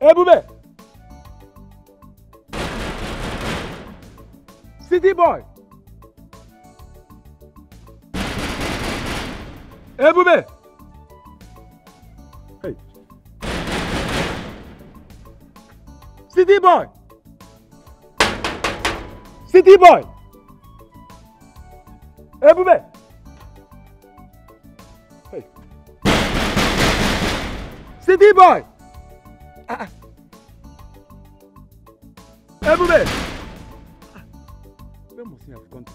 Ebube! City boy! Ebube! Hey! City boy! City boy! Ebube! Hey! City boy! Ebube! Where must he have gone to?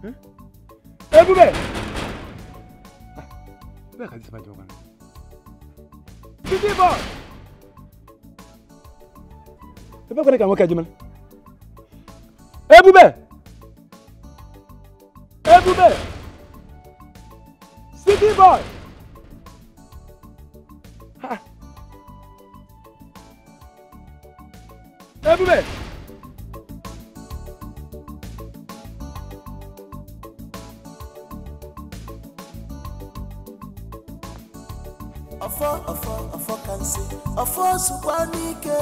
Huh? Ebube! Where can this man go? City boy! Ebube can work at Jimmy. Ebube! Ebube! City boy! Ebube! Afo can say, Afo Subanike,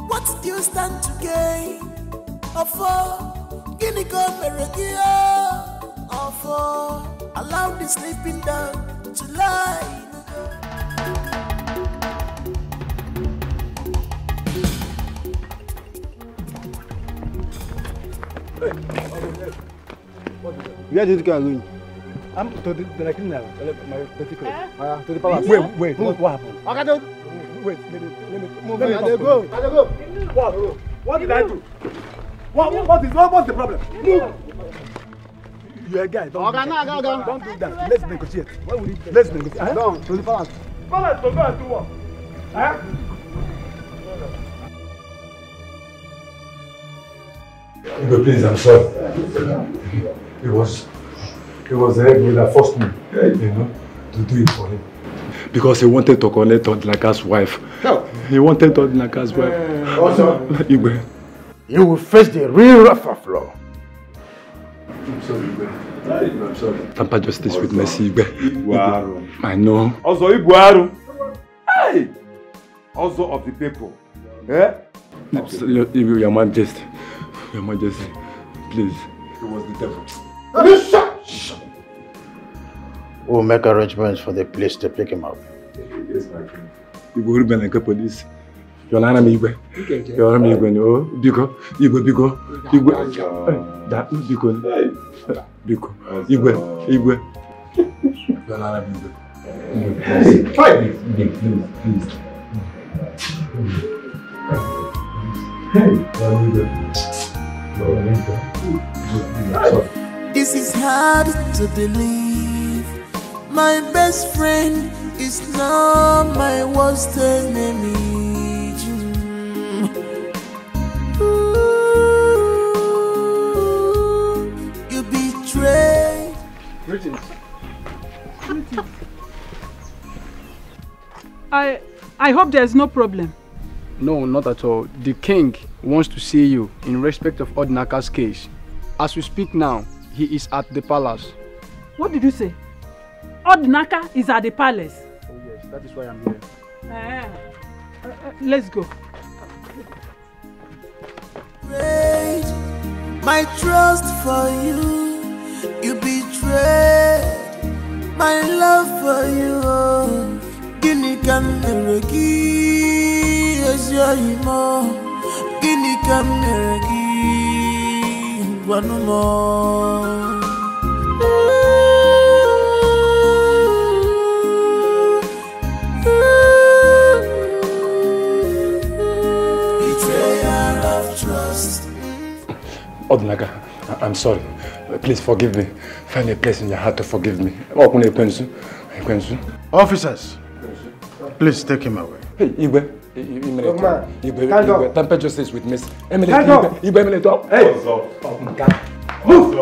what do you stand to gain? Afo, Guinea come Meregia, Afo, allow the sleeping down to lie. Where did you go? I'm to the criminal. My particular. To the palace. Wait. What happened? Okay, wait. Let me move. Let me go. What did I do? What's the problem? Move. You're a guy. Don't do that. Let's negotiate. Let's negotiate. Down to the palace. Palace to go and do what? Please, I'm sorry. It was the head that forced me, to do it for him. Because he wanted to connect Odinaka's wife. No. He wanted Odinaka's wife. Also, Igwe. You will face the real wrath of law. I'm sorry, Igwe. I'm sorry. Tamper justice with mercy, Igwe. Wow. I know. Also, Igwe. Hey! Also of the people. Eh? Your Majesty. Your Majesty. Please. It was the devil. Shut. We'll make arrangements for the police to pick him up. Yes, my friend. You will be like a police. You're an enemy. You're an enemy. Oh, Biko. Igwe. That Biko. Igwe. You're an enemy. Try this. Please. This is hard to believe. My best friend is now my worst enemy. You betrayed. Greetings. I hope there's no problem. No, not at all. The king wants to see you in respect of Odinaka's case. As we speak now, he is at the palace. What did you say? Odinaka is at the palace? Oh yes, that is why I'm here. Let's go. My trust for you, you betrayed my love for you. Guinea can meregi, as your imo. Guinea can meregi, one more. Betrayal of trust. Odinaka, I'm sorry. Please forgive me. Find a place in your heart to forgive me. Officers, please take him away. Hey, Igwe. Igwe, tamper justice with Miss Emily. Hey! Move!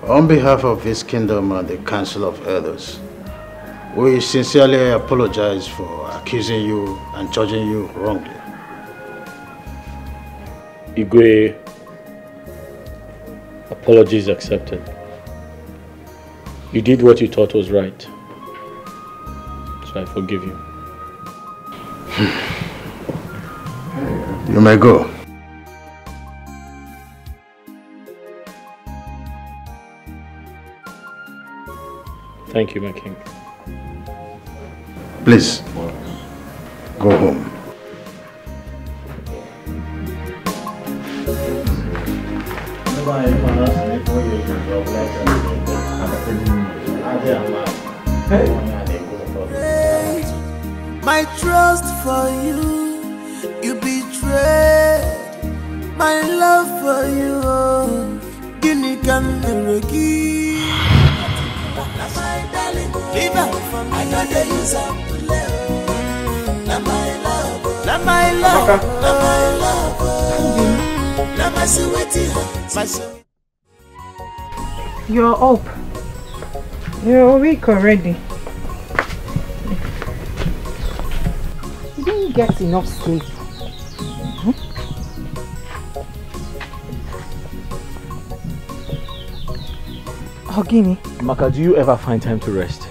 On behalf of his kingdom and the Council of Elders, we sincerely apologize for accusing you and judging you wrongly. Igwe, Apologies accepted. You did what you thought was right. So I forgive you. You may go. Thank you, my king. Please, go home. My trust for you, you betrayed. My love for you, Guinea can never my darling, leave her for me. I know they use up to live. Not my love, not my love, not my love. Not my sweetie, my sweetie. You're up. You're awake already. You didn't get enough sleep. Ogini. Maka, do you ever find time to rest?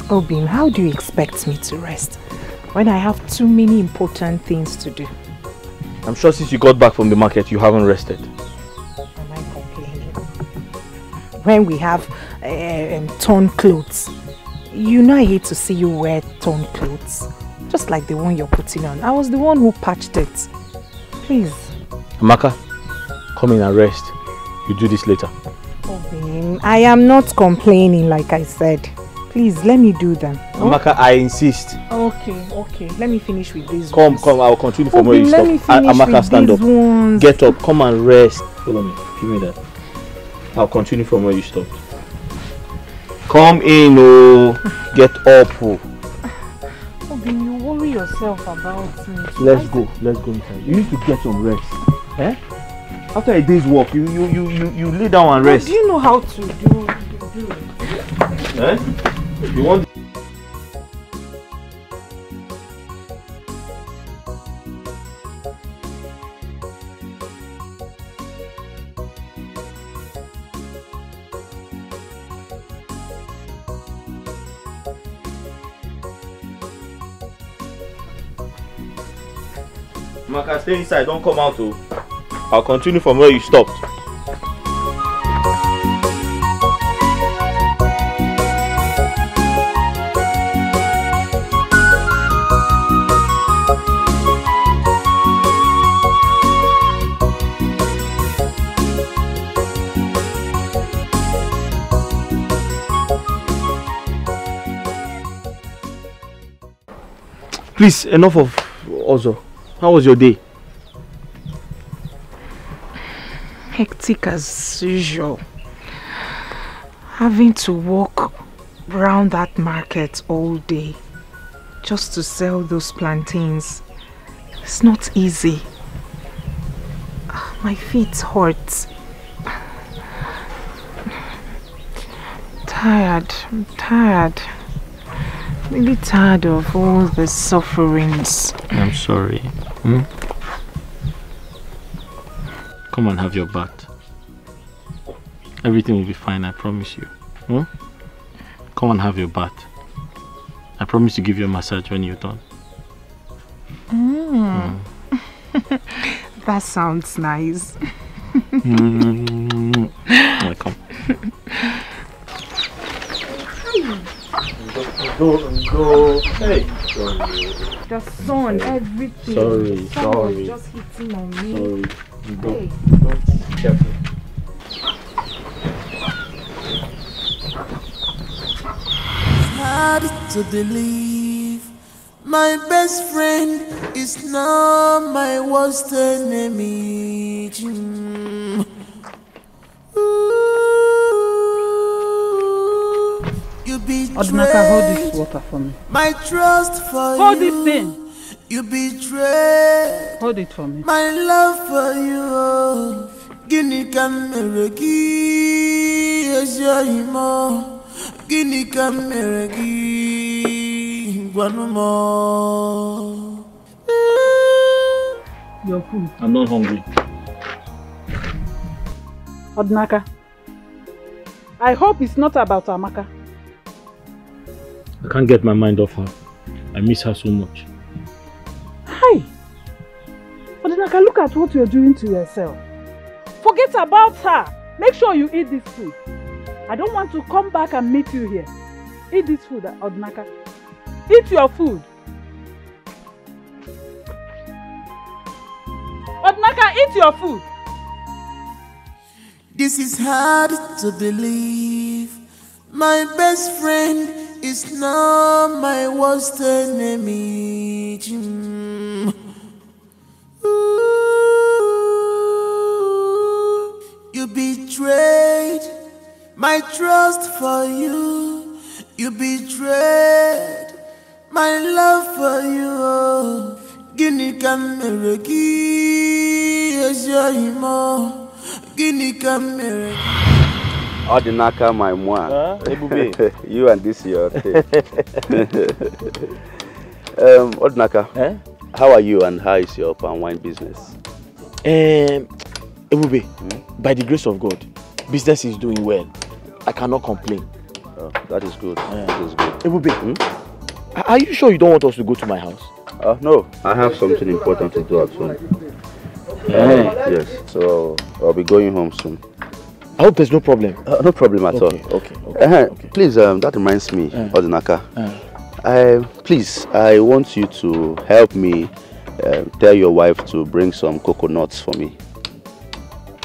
Obim, how do you expect me to rest when I have too many important things to do? I'm sure since you got back from the market, you haven't rested. Am I complaining? When we have torn clothes, you know I hate to see you wear torn clothes. Just like the one you're putting on. I was the one who patched it. Please. Amaka, come in and rest. You do this later. Obim, I am not complaining like I said. Please, let me do them. Amaka, I insist. Okay. Let me finish with these ones. Come, I'll continue from where you stop. Amaka, stand up. Ones. Get up, come and rest. Follow me, give me that. I'll continue from where you stopped. Come in, oh. Get up, oh. Obim, you worry yourself about me. Let's go inside. You need to get some rest. Eh? After a day's work, you lay down and rest. But do you know how to do it? Eh? You want? Maka, stay inside, don't come out, oh. I'll continue from where you stopped. Please, enough of Ozo. How was your day? Hectic as usual. Having to walk around that market all day just to sell those plantains. It's not easy. My feet hurt. I'm tired. Really tired of all the sufferings. I'm sorry. Come and have your bath. Everything will be fine, I promise you. Come and have your bath. I promise to give you a massage when you're done. That sounds nice. Come. Go. Hey. The sun, everything. Sorry. Was just hitting on me. Sorry. Go. Hey. Careful. Hard to believe my best friend is now my worst enemy. You betrayed Odinaka, hold this water for me. my trust for you. Hold this thing. You betrayed Hold it for me. my love for you. Guinea can meregi ejoimo. Guinea can meregi guanumo. Your food. I'm not hungry. Odinaka, I hope it's not about Amaka. I can't get my mind off her. I miss her so much. Hi! Odinaka, look at what you're doing to yourself. Forget about her. Make sure you eat this food. I don't want to come back and meet you here. Eat this food, Odinaka. Eat your food. Odinaka, eat your food. This is hard to believe. My best friend is now my worst enemy. Ooh, you betrayed my trust for you. You betrayed my love for you. Guinea Cameraki, yes, you're Guinea Cameraki. Odinaka, my moi. You and this your thing. Odinaka, how are you and how is your palm wine business? Ebube, by the grace of God, business is doing well. I cannot complain. Oh, that is good. That is good. Ebube, are you sure you don't want us to go to my house? No, I have something important to do at home. Yes, so I'll be going home soon. I hope there's no problem. No problem at all. Okay. Please, that reminds me, Odinaka. Please, I want you to help me tell your wife to bring some coconuts for me.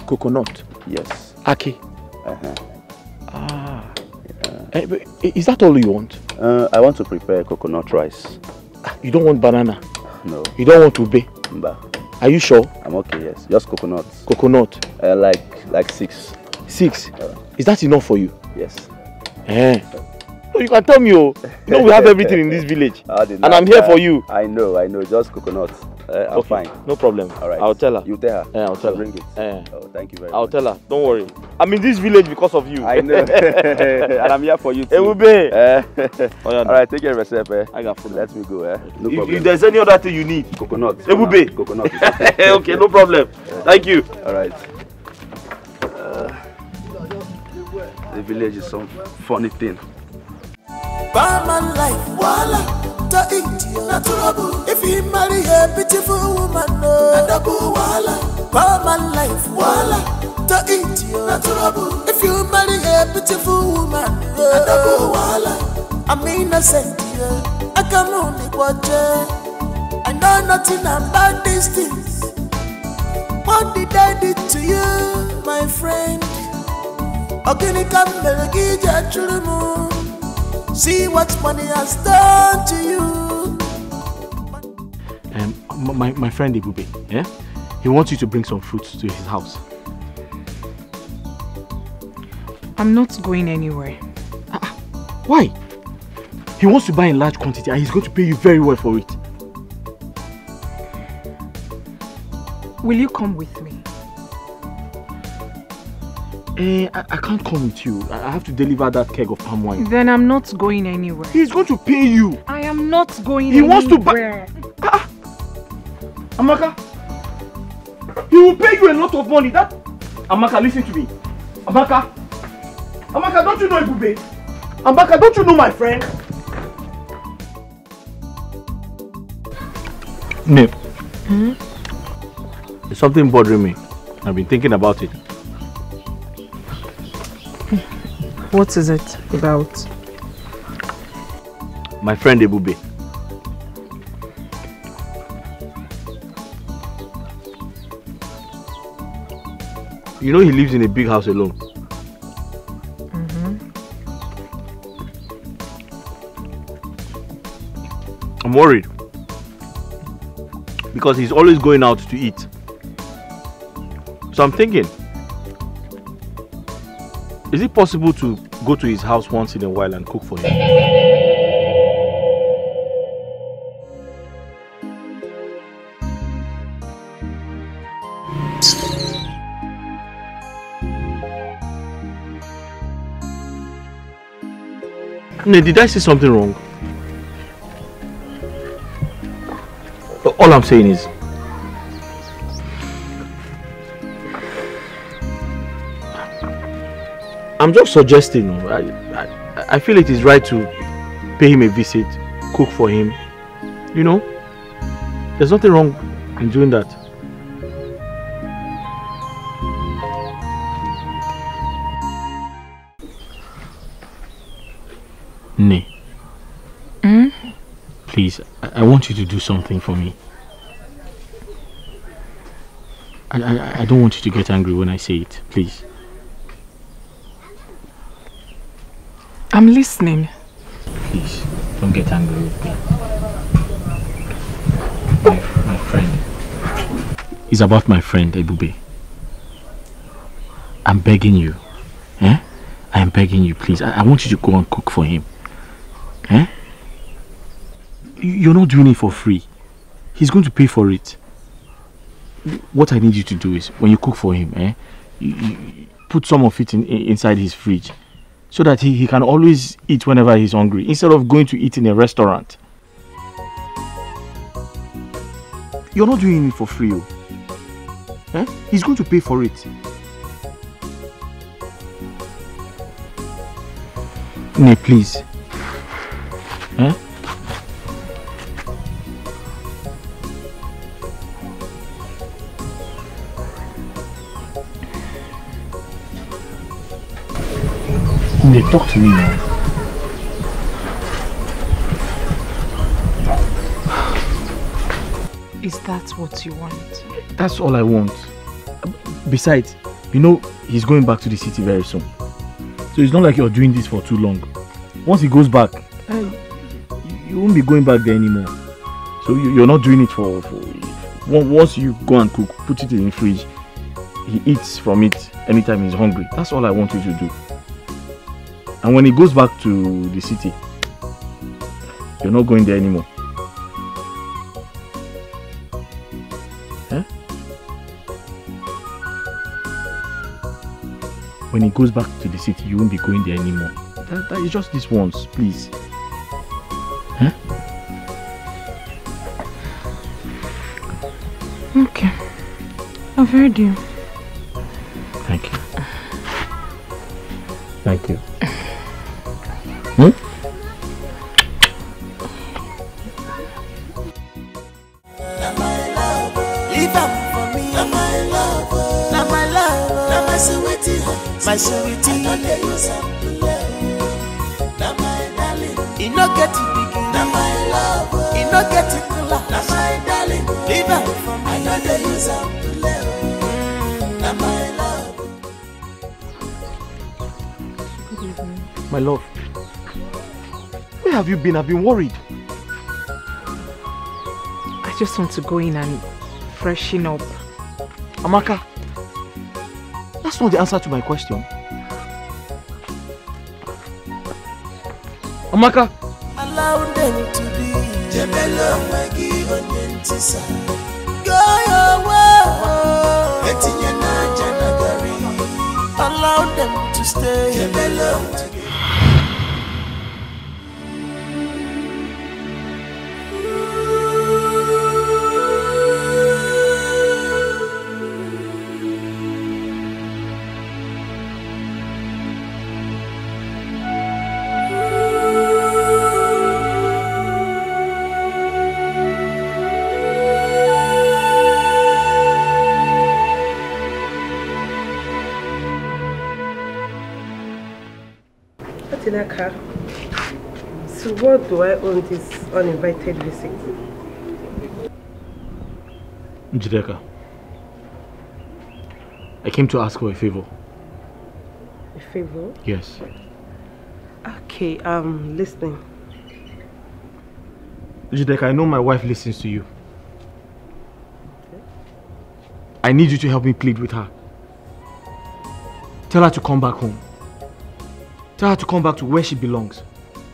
Coconut? Yes. Aki? Is that all you want? I want to prepare coconut rice. You don't want banana? No. You don't want ube? Mba. Are you sure? I'm okay, yes. Just coconuts. Coconut? Like 6. 6? Is that enough for you? Yes. No, you can tell me, we have everything in this village. And I'm here for you. I know. Just coconuts. I'm fine. No problem. All right. I'll tell her. You tell her. I'll tell her. Bring it. Oh, thank you very much. I'll tell her. Don't worry. I'm in this village because of you. I know. And I'm here for you too. Ebube. All right, take care of yourself. I got food. Let me go. No problem. If there's any other thing you need. Coconuts. Ebube. Coconuts. Okay, no problem. Thank you. All right. The village is some funny thing. Barman life, voila, to eat natural. If you marry a beautiful woman, no, double voila. Barman life, voila, to eat natural. If you marry a beautiful woman, no, double voila. I'm innocent, I can only watch it. I know nothing about these things. What did I do to you, my friend? See what money has done to you. My friend Ebube, he wants you to bring some fruits to his house. I'm not going anywhere. Why? He wants to buy in large quantity and he's going to pay you very well for it. Will you come with me? I can't come with you. I have to deliver that keg of palm wine. Then I'm not going anywhere. He's going to pay you. I am not going anywhere. He wants to buy... Amaka, he will pay you a lot of money. Amaka, listen to me. Amaka, don't you know Ebube? Amaka, don't you know my friend? Nip. There's something bothering me. I've been thinking about it. What is it about? My friend Ebube. You know he lives in a big house alone. I'm worried. Because he's always going out to eat. So I'm thinking, is it possible to go to his house once in a while and cook for him? No, did I say something wrong? All I'm saying is, I'm just suggesting. I feel it is right to pay him a visit, cook for him. You know, there's nothing wrong in doing that. Ne. Please, I want you to do something for me. I don't want you to get angry when I say it, please. I'm listening. Please, don't get angry with me. My friend. It's about my friend, Ebube. I'm begging you. Eh? I am begging you, please. I want you to go and cook for him. Eh? You're not doing it for free. He's going to pay for it. What I need you to do is, when you cook for him, you put some of it inside his fridge, so that he can always eat whenever he's hungry, instead of going to eat in a restaurant. You're not doing it for free. Eh? He's going to pay for it. Ne, please. Eh? Ne, talk to me now. Is that what you want? That's all I want. Besides, you know, he's going back to the city very soon. So it's not like you're doing this for too long. Once he goes back, you won't be going back there anymore. So you're not doing it for once you go and cook, put it in the fridge, he eats from it anytime he's hungry. That's all I want you to do. And when he goes back to the city, you're not going there anymore. Eh? When he goes back to the city, you won't be going there anymore. That is just this once, please. Huh? Okay. I've heard you. Thank you. Thank you. My sweetie, now my darling, you no get it begin. Now my love, you no get it cool. Now my darling, leave her for me. I know they use up to live. Now my love. Good evening. My love, where have you been? I've been worried. I just want to go in and freshen up. Amaka, that's not the answer to my question. Amaka! Allow them to be. Jebelo magi onyentisa. Go your way. Etinye na janagari. Allow them to stay. Jebelo to be. So what do I own this uninvited visit? Njideka, I came to ask for a favor. A favor? Yes. Okay, I'm listening. Njideka, I know my wife listens to you. I need you to help me plead with her. Tell her to come back home. Tell her to come back to where she belongs.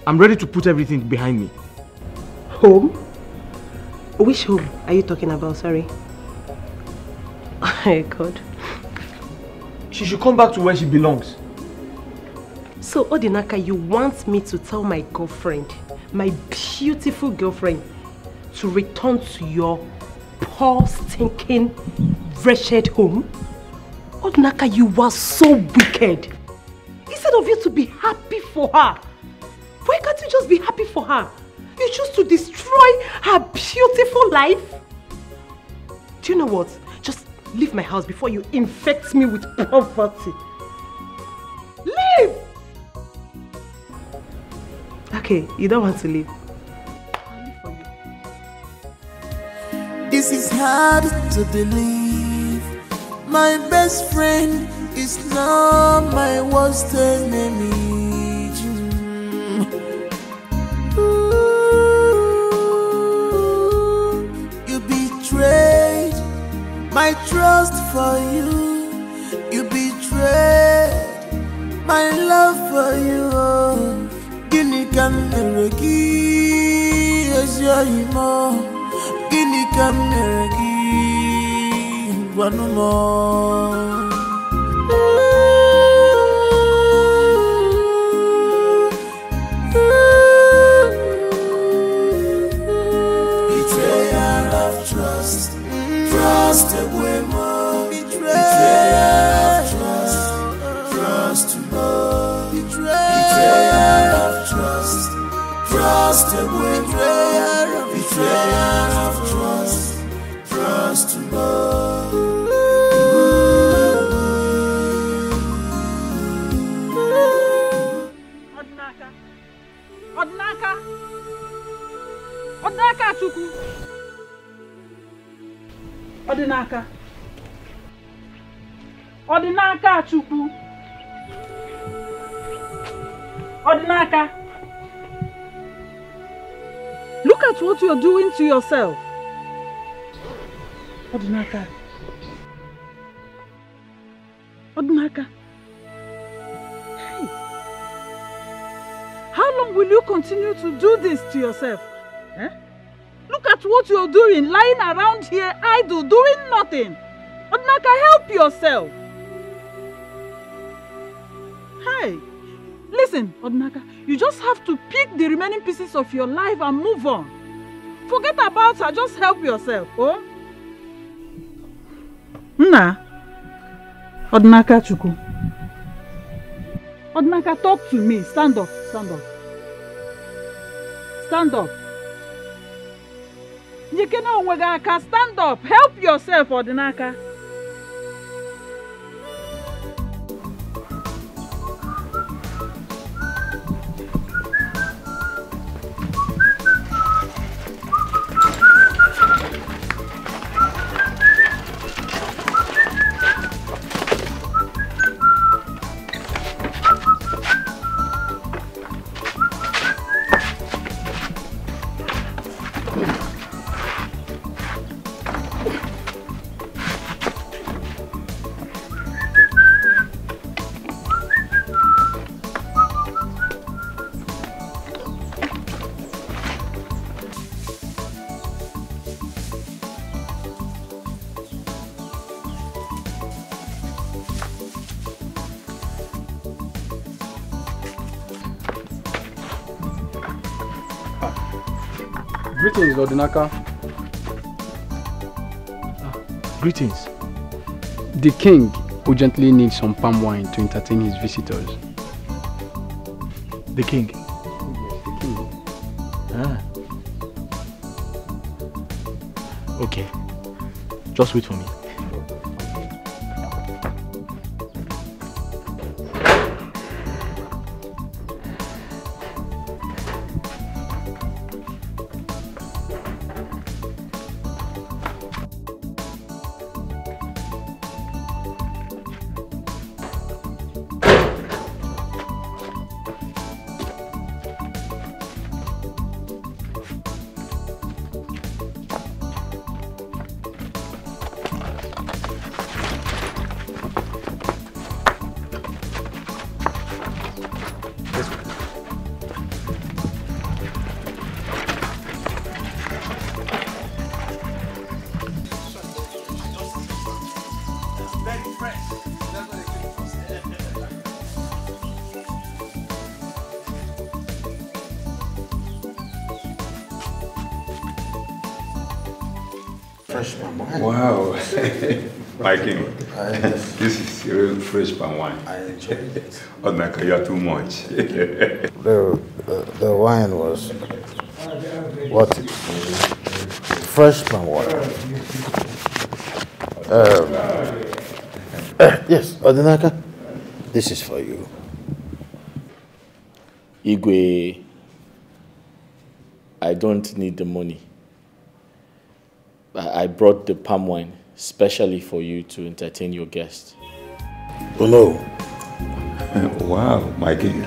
I'm ready to put everything behind me. Home? Which home are you talking about? Sorry. Oh my God. She should come back to where she belongs. So, Odinaka, you want me to tell my girlfriend, my beautiful girlfriend, to return to your poor, stinking, wretched home? Odinaka, you are so wicked. Instead of you to be happy for her, why can't you just be happy for her? You choose to destroy her beautiful life. Do you know what? Just leave my house before you infect me with poverty. Leave! Okay, you don't want to leave. I'll leave for you. This is hard to believe. My best friend is not my worst enemy. You betrayed my trust for you. You betrayed my love for you. Gini kameregi esyimo. Gini kameregi wanumo. Betrayal of trust, trust away more. Betrayal of trust, trust more. Betrayal of trust, trust away more. Betrayal of trust, trust more. Odinaka Chukwu. Odinaka Chukwu. Odinaka. Look at what you're doing to yourself. Odinaka. Odinaka. Hey. How long will you continue to do this to yourself? Eh? Look at what you're doing, lying around here idle, doing nothing. Odinaka, help yourself. Hey, listen, Odinaka, you just have to pick the remaining pieces of your life and move on. Forget about her, just help yourself, oh? Nna, Odinaka Chukwu. Odinaka, talk to me. Stand up, stand up. Stand up. Stand up. Help yourself, Odinaka. Greetings, Odinaka. Greetings. The king urgently needs some palm wine to entertain his visitors. The king? Yes, the king. Ah. Okay. Just wait for me. Wow. My king, this is real fresh palm wine. I enjoyed it. Oh, Naka, you are too much. The wine was what? Fresh palm wine. Yes, Odinaka, this is for you. Igwe, I don't need the money. I brought the palm wine specially for you to entertain your guests. Oh no. Wow, my king.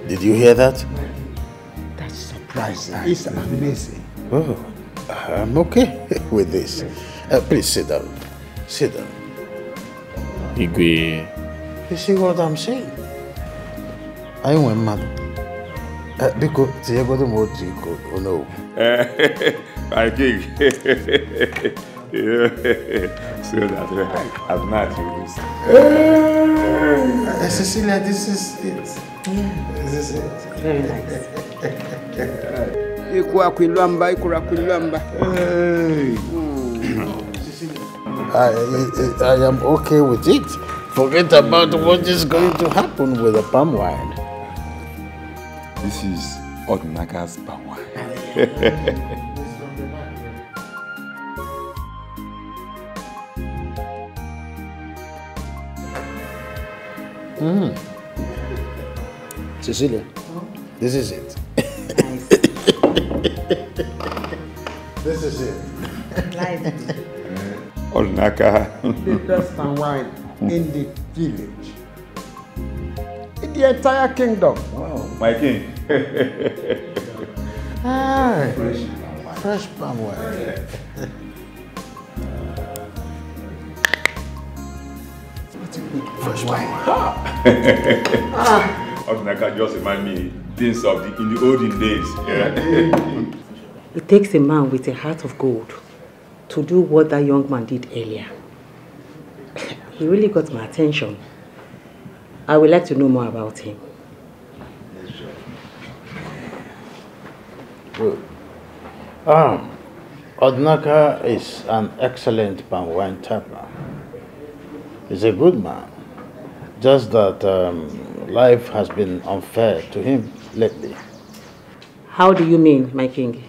Did you hear that? That's surprising. It's amazing. Oh, I'm okay with this. Please sit down. Sit down. Igwe. You see what I'm saying? I want man. Because Diego the Wazico, oh no. My king. So that I'm not you. Cecilia, this is it. Yeah. This is it. Very nice. I am okay with it. Forget about what is going to happen with the palm wine. This is Odinaka's palm wine. Cecilia, this is it. Nice. This is it. Nice. Odinaka. The best palm wine in the village. In the entire kingdom. Wow, my king. Fresh palm wine. Fresh palm wine. Odinaka just remind me things of in the olden days. Yeah. It takes a man with a heart of gold to do what that young man did earlier. He really got my attention. I would like to know more about him. Good. Odinaka is an excellent palm wine tapper. He's a good man. Just that life has been unfair to him lately. How do you mean, my king?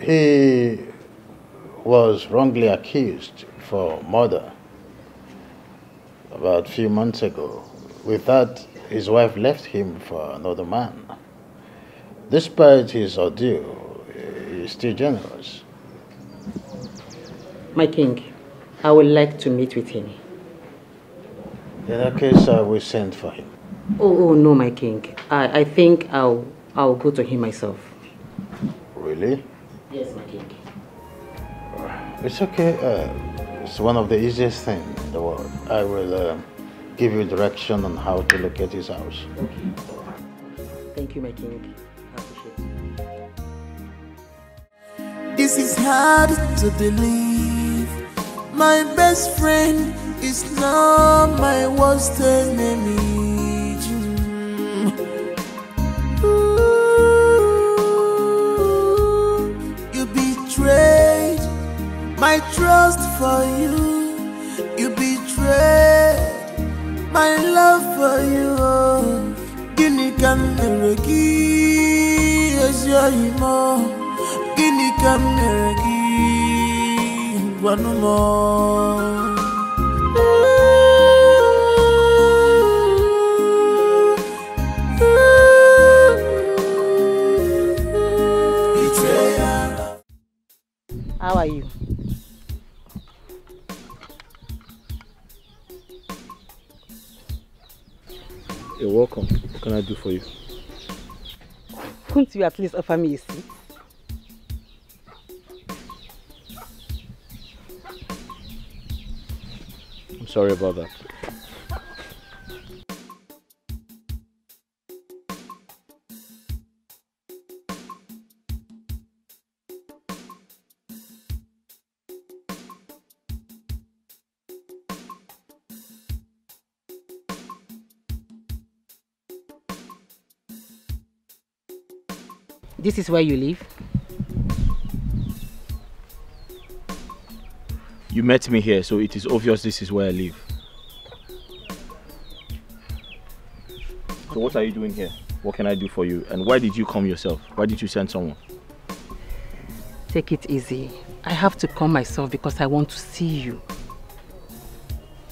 He was wrongly accused for murder about a few months ago. With that, his wife left him for another man. Despite his ordeal, he is still generous. My king, I would like to meet with him. In that case, I will send for him. Oh no, my king. I think I'll go to him myself. Really? Yes, my king. It's okay. It's one of the easiest things in the world. I will give you direction on how to locate his house. Okay. Thank you, my king. I appreciate it. This is hard to believe. My best friend is now my worst enemy. You betrayed my trust for you. You betrayed my love for you. Guinea can never give as your emo. Guinea can never give one more. How are you? You're welcome. What can I do for you? Won't you at least offer me a seat? I'm sorry about that. This is where you live? You met me here, so it is obvious this is where I live. So what are you doing here? What can I do for you? And why did you come yourself? Why didn't you send someone? Take it easy. I have to come myself because I want to see you.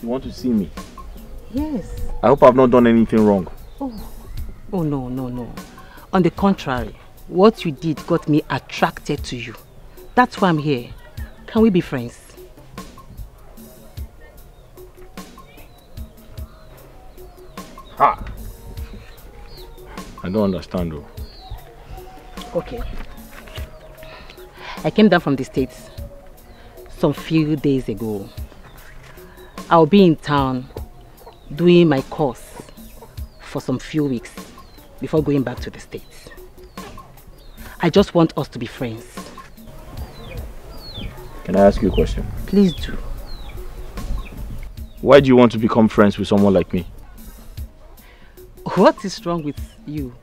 You want to see me? Yes. I hope I've not done anything wrong. Oh no, no, no. On the contrary, what you did got me attracted to you. That's why I'm here. Can we be friends? Ha! I don't understand though. Okay. I came down from the States some few days ago. I'll be in town doing my course for some few weeks before going back to the States. I just want us to be friends. Can I ask you a question? Please do. Why do you want to become friends with someone like me? What is wrong with you?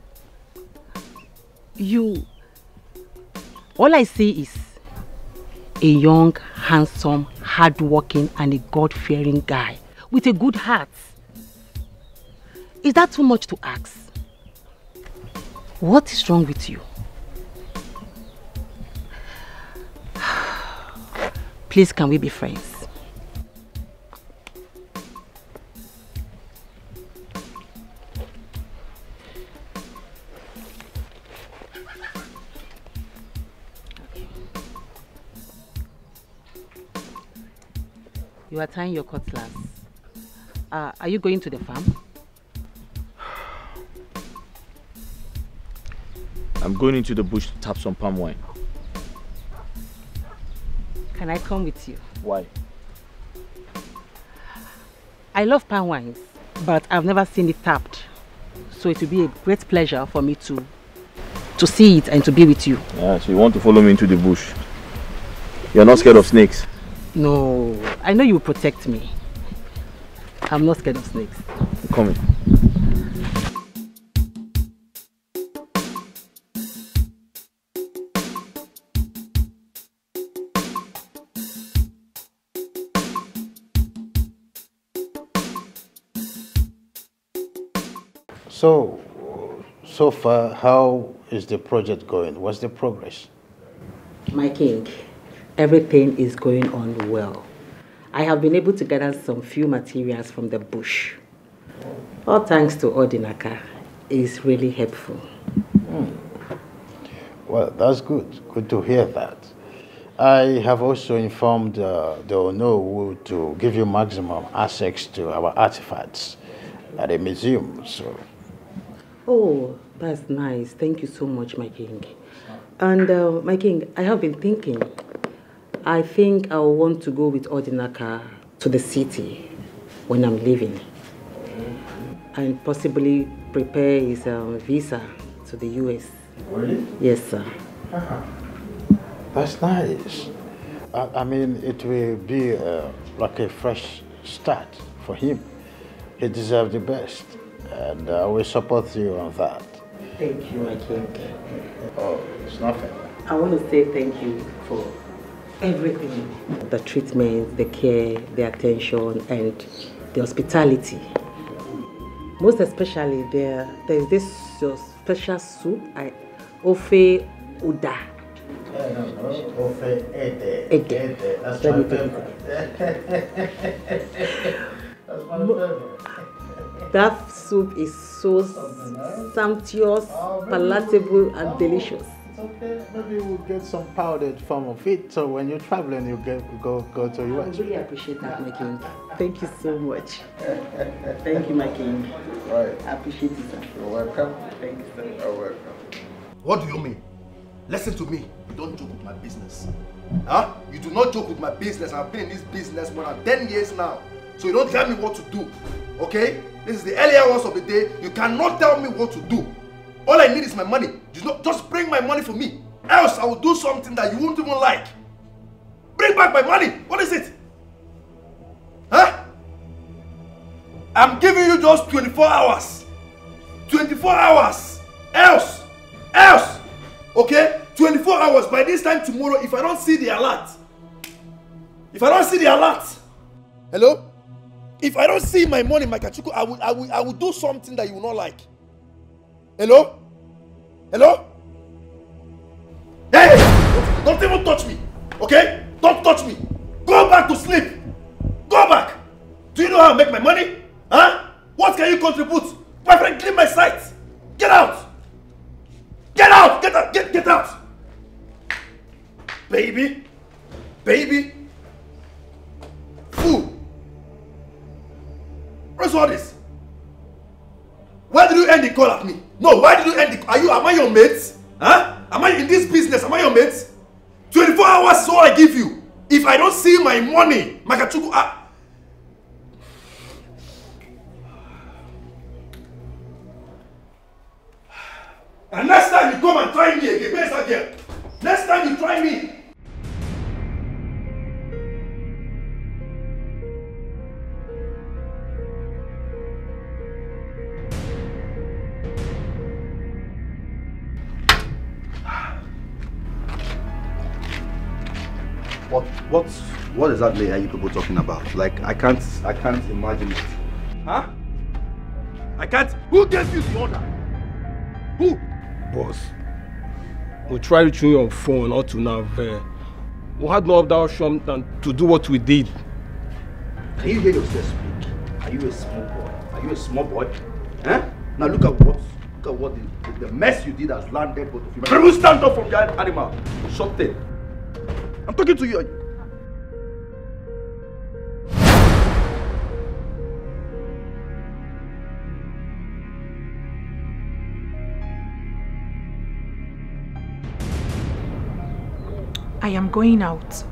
All I see is a young, handsome, hardworking and a God-fearing guy with a good heart. Is that too much to ask? What is wrong with you? Please, can we be friends? You are tying your cutlass. Are you going to the farm? I'm going into the bush to tap some palm wine. Can I come with you? Why? I love palm wines, but I've never seen it tapped. So it will be a great pleasure for me to see it and to be with you. Yeah, so you want to follow me into the bush? You're not scared of snakes? No, I know you will protect me. I'm not scared of snakes. I'm coming. So far, how is the project going? What's the progress? My king, everything is going on well. I have been able to gather some few materials from the bush. All thanks to Odinaka. It's really helpful. Well, that's good. Good to hear that. I have also informed the Onowu to give you maximum access to our artifacts at the museum. So. Oh, that's nice. Thank you so much, my king. And my king, I have been thinking. I think I want to go with Odinaka to the city when I'm leaving. And possibly prepare his visa to the US. Really? Yes, sir. That's nice. I mean, it will be like a fresh start for him. He deserves the best. And I will support you on that. Thank you, my king. Oh, it's nothing. I want to say thank you for everything. The treatment, the care, the attention, and the hospitality. Most especially, there's this special soup, Ofe Uda. Ofe Ede. That's my favorite. That's my favorite. That soup is so sumptuous, palatable, and delicious. It's okay. Maybe we'll get some powdered form of it. So when you're traveling, you go to your I really appreciate that, my king. Thank you so much. Thank you, my king. Right. I appreciate it, sir. You're welcome. Thank you, sir. You're welcome. What do you mean? Listen to me. You don't joke with my business. Huh? You do not joke with my business. I've been in this business more than 10 years now. So you don't tell me what to do. Okay? This is the early hours of the day. You cannot tell me what to do. All I need is my money. Just bring my money for me. Else I will do something that you won't even like. Bring back my money. What is it? Huh? I'm giving you just 24 hours. 24 hours. Else. Okay? 24 hours. By this time tomorrow, if I don't see the alert, If I don't see the alert, hello? If I don't see my money, my kachuku, I will do something that you will not like. Hello? Hello? Hey! Don't even touch me, okay? Don't touch me. Go back to sleep. Go back. Do you know how I make my money? Huh? What can you contribute? My friend, clean my sight. Get out. Get out. Get out. Get out. Baby. Baby. Fool. What's all this? Why did you end the call at me? No, why did you end the call? Am I your mate? Huh? Am I in this business? Am I your mate? 24 hours is all I give you. If I don't see my money, Makachuku, and next time you come and try me again, where's that girl? Next time you try me. What exactly are you people talking about? Like, I can't imagine it. Huh? I can't. Who gave you the order? Who? Boss, we tried reaching your phone up to now. We had no other option than to do what we did. Can you hear yourself speak? Are you a small boy? Are you a small boy? Eh? Now look at what the mess you did has landed both of you. Can you stand up from your animal? Something. I'm talking to you. I am going out.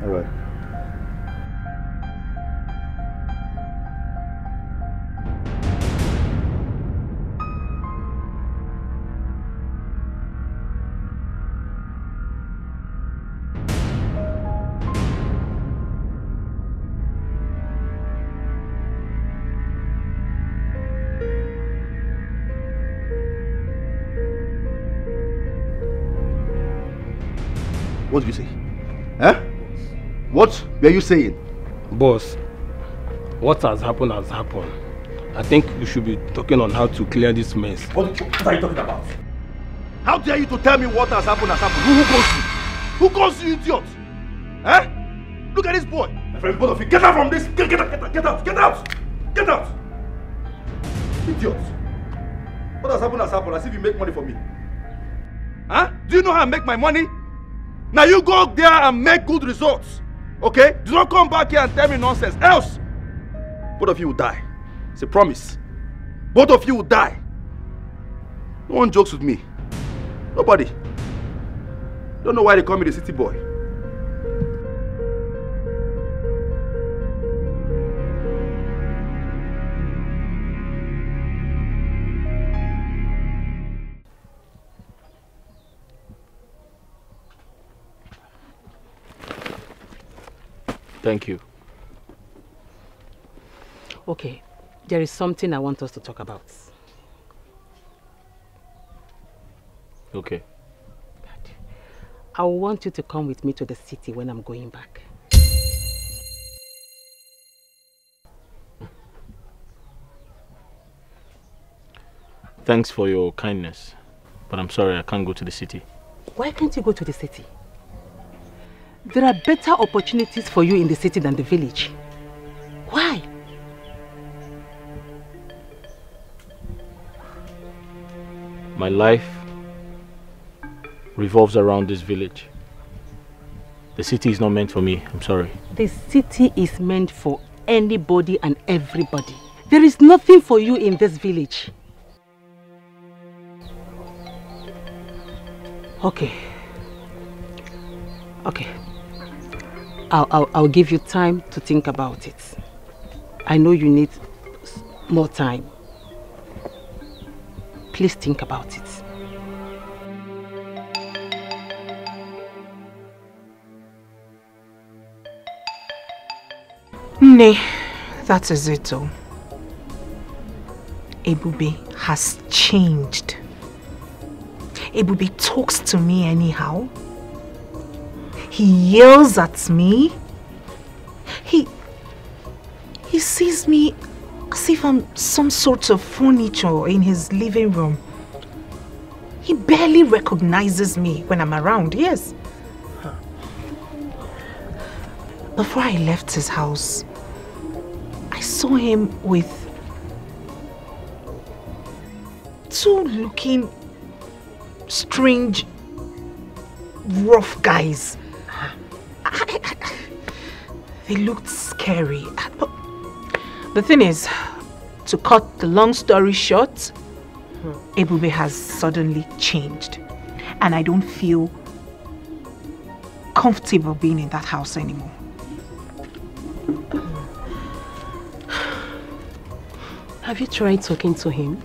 All right. What did you say? Huh? What were you saying? Boss, what has happened has happened. I think you should be talking on how to clear this mess. What are you talking about? How dare you to tell me what has happened has happened? Who calls you? Who calls you idiot? Eh? Look at this boy. My friend, both of you, get out from this. Get out. Get out. Idiot. What has happened as if you make money for me. Huh? Do you know how I make my money? Now you go there and make good results. Okay? Do not come back here and tell me nonsense. Else, both of you will die. It's a promise. Both of you will die. No one jokes with me. Nobody. Don't know why they call me the city boy. Thank you. Okay, there is something I want us to talk about. Okay. I want you to come with me to the city when I'm going back. Thanks for your kindness, but I'm sorry I can't go to the city. Why can't you go to the city? There are better opportunities for you in the city than the village. Why? My life revolves around this village. The city is not meant for me, I'm sorry. The city is meant for anybody and everybody. There is nothing for you in this village. Okay. I'll give you time to think about it. I know you need more time. Please think about it. Nay, that is it all. Ebube has changed. Ebube talks to me anyhow. He yells at me. He sees me as if I'm some sort of furniture in his living room. He barely recognizes me when I'm around, yes. Before I left his house, I saw him with 2 looking strange, rough guys. They looked scary. But the thing is, to cut the long story short, Ebube has suddenly changed. And I don't feel comfortable being in that house anymore. Have you tried talking to him?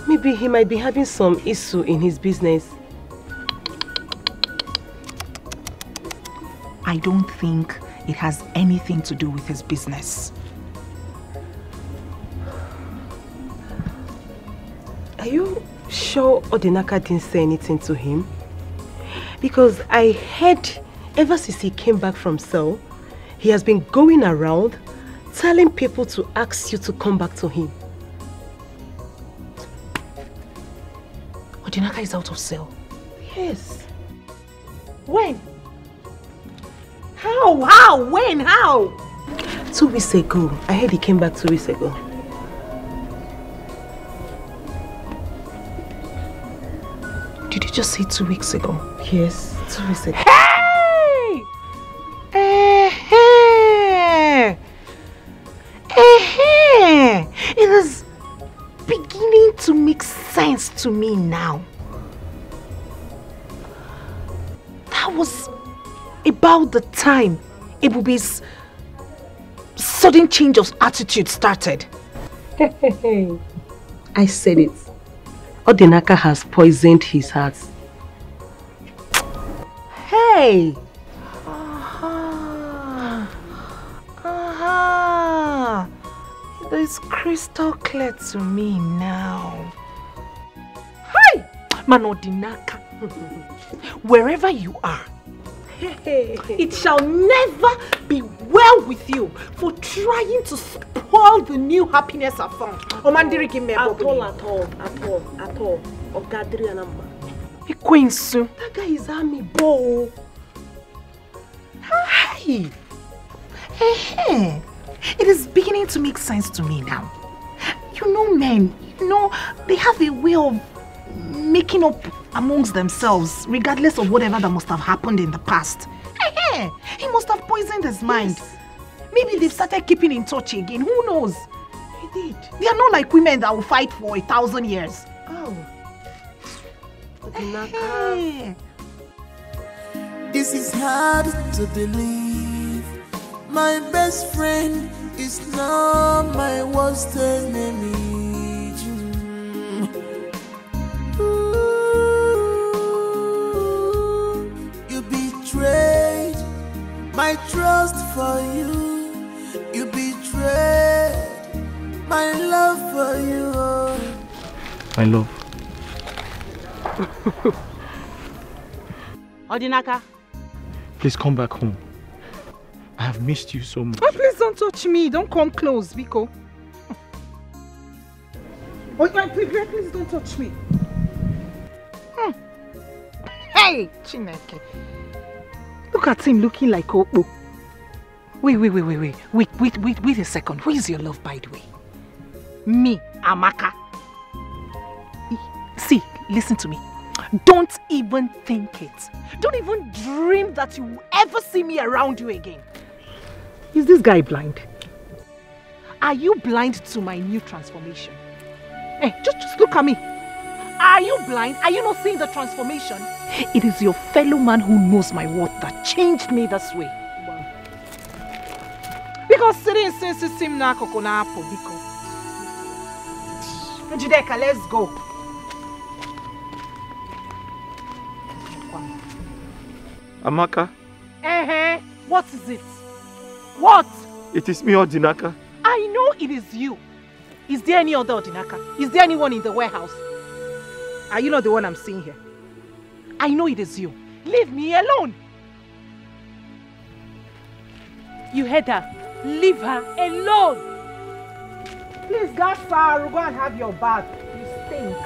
Maybe he might be having some issue in his business. I don't think it has anything to do with his business. Are you sure Odinaka didn't say anything to him? Because I heard ever since he came back from cell, he has been going around telling people to ask you to come back to him. Odinaka is out of cell. Yes. When? How? When? How? 2 weeks ago. I heard he came back 2 weeks ago. Did you just say 2 weeks ago? Yes, 2 weeks ago. Hey! It is beginning to make sense to me now. That was about the time Ebube's sudden change of attitude started. I said it. Odinaka has poisoned his heart. Hey! It is crystal clear to me now. Hi! Man Odinaka, wherever you are, it shall never be well with you for trying to spoil the new happiness I found. At all. That guy is Ami Bo. Hi! It is beginning to make sense to me now. You know, men, they have a way of making up amongst themselves, regardless of whatever that must have happened in the past. He must have poisoned his mind. Yes. Maybe they've started keeping in touch again. Who knows? He did. They are not like women that will fight for 1,000 years. Oh. This is hard to believe. My best friend is now my worst enemy. You betrayed my trust for you. You betrayed my love for you. My love. Odinaka, please come back home. I have missed you so much. Oh, please don't touch me. Don't come close, Biko. Oh, please don't touch me. Hey, Chineke. Look at him looking like Opo. Wait a second. Who is your love, by the way? Me, Amaka. See, listen to me. Don't even think it. Don't even dream that you will ever see me around you again. Is this guy blind? Are you blind to my new transformation? Hey, just look at me. Are you blind? Are you not seeing the transformation? It is your fellow man who knows my worth that changed me this way. Wow. Because sitting since sim na kokona apple, Biko. Jideka, let's go. Amaka. What is it? What? It is me, Odinaka. I know it is you. Is there any other Odinaka? Is there anyone in the warehouse? Are you not the one I'm seeing here? I know it is you. Leave me alone. You heard her. Leave her alone. Please, Godson, go and have your bath. You stink.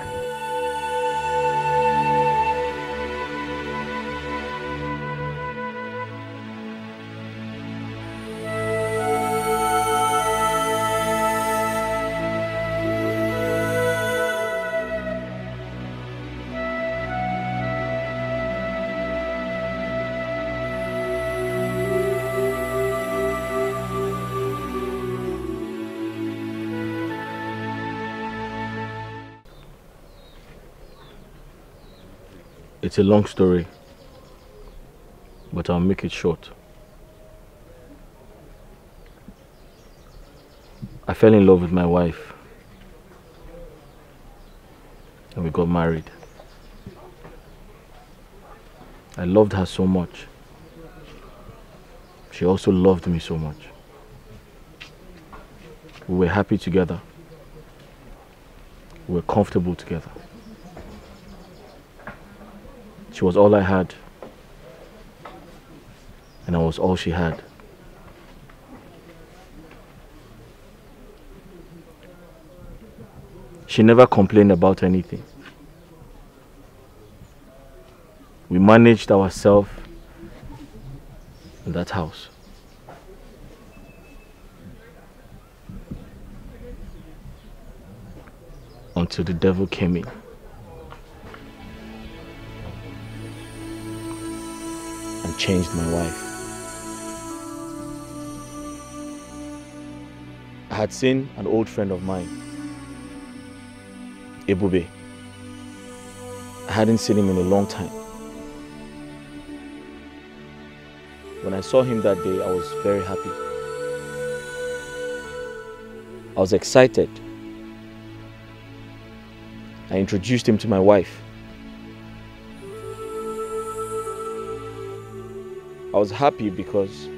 It's a long story, but I'll make it short. I fell in love with my wife and we got married. I loved her so much. She also loved me so much. We were happy together. We were comfortable together. She was all I had, and I was all she had. She never complained about anything. We managed ourselves in that house. Until the devil came in. And changed my wife. I had seen an old friend of mine, Ebube. I hadn't seen him in a long time. When I saw him that day, I was very happy. I was excited. I introduced him to my wife. I was happy because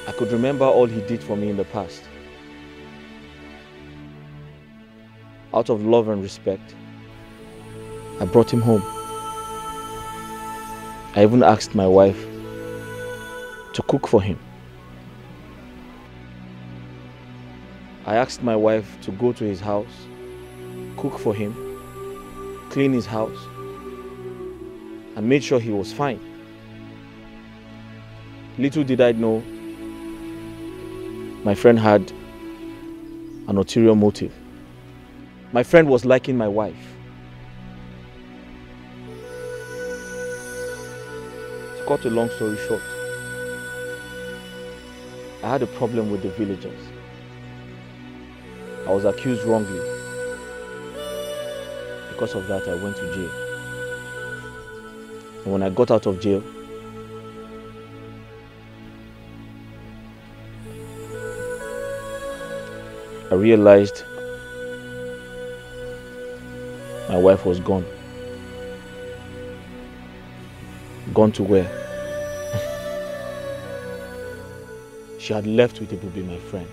I could remember all he did for me in the past. Out of love and respect, I brought him home. I even asked my wife to cook for him. I asked my wife to go to his house, cook for him, clean his house, and made sure he was fine. Little did I know, my friend had an ulterior motive. My friend was liking my wife. To cut a long story short, I had a problem with the villagers. I was accused wrongly. Because of that, I went to jail. And when I got out of jail, I realized my wife was gone. Gone to where? She had left with Ebube, my friend.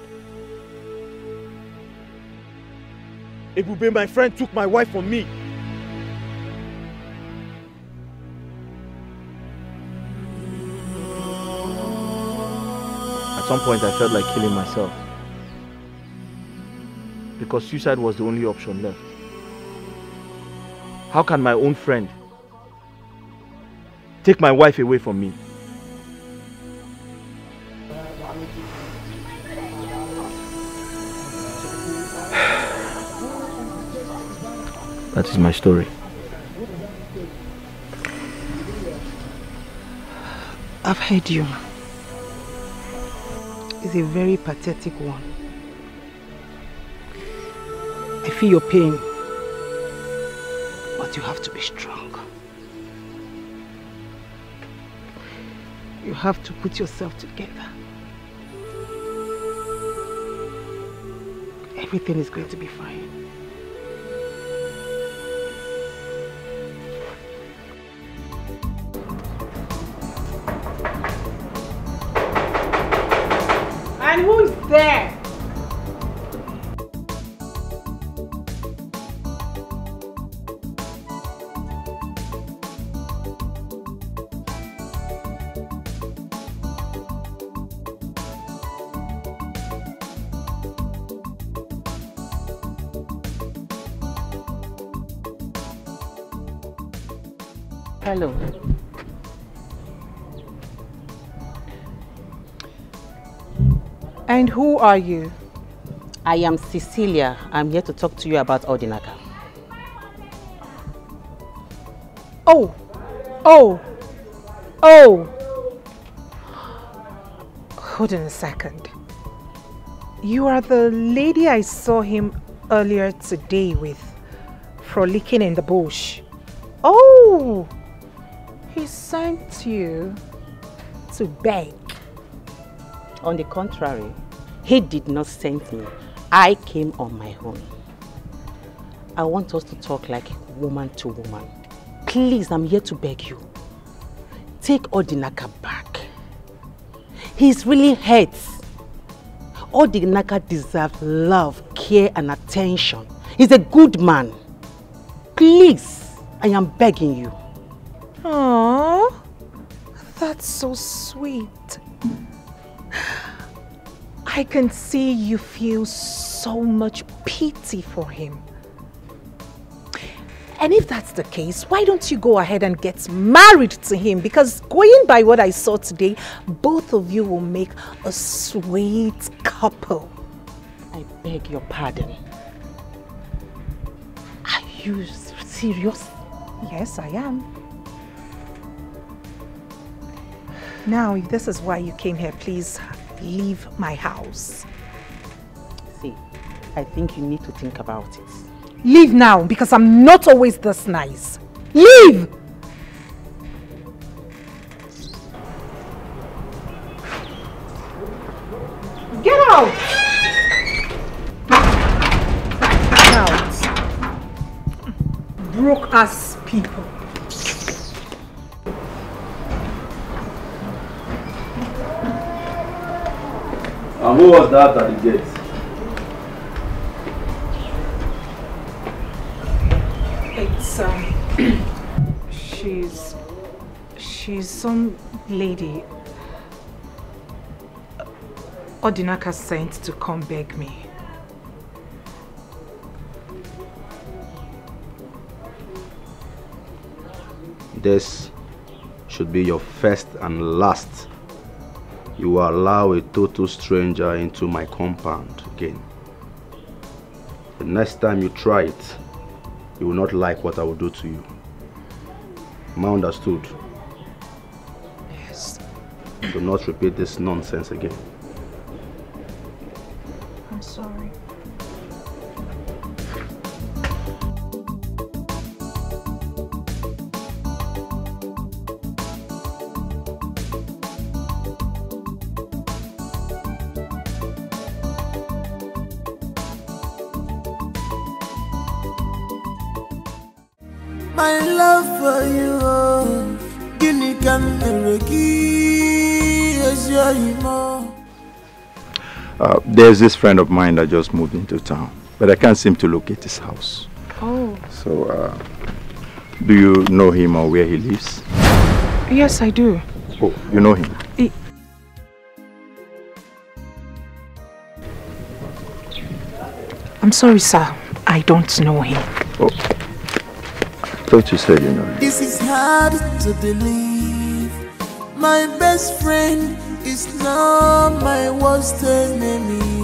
Ebube, my friend, took my wife from me. At some point, I felt like killing myself. Because suicide was the only option left. How can my own friend take my wife away from me? That is my story. I've heard you. It's a very pathetic one. I feel your pain, but you have to be strong. You have to put yourself together. Everything is going to be fine. And who's there? Hello. And who are you? I am Cecilia. I'm here to talk to you about Odinaka. Oh! Hold on a second. You are the lady I saw him earlier today with, frolicking in the bush. Oh! He sent you to beg. On the contrary, he did not send me. I came on my own. I want us to talk like woman to woman. Please, I'm here to beg you. Take Odinaka back. He's really hurt. Odinaka deserves love, care and attention. He's a good man. Please, I am begging you. Aww, that's so sweet. I can see you feel so much pity for him. And if that's the case, why don't you go ahead and get married to him? Because going by what I saw today, both of you will make a sweet couple. I beg your pardon. Are you serious? Yes, I am. Now, if this is why you came here, please leave my house. See, I think you need to think about it. Leave now, because I'm not always this nice. Leave! Get out! Out. Broke-ass people. And who was that at the gate? It's, she's some lady Odinaka sent to come beg me. This should be your first and last. You will allow a total stranger into my compound again. The next time you try it, you will not like what I will do to you. Am I understood? Yes. Do not repeat this nonsense again. I'm sorry. My love for you, Guinea can There's this friend of mine that just moved into town, but I can't seem to locate his house. Oh. So, do you know him or where he lives? Yes, I do. Oh, you know him? I'm sorry, sir. I don't know him. Oh. I thought you said you know him. This is hard to believe. My best friend is now my worst enemy.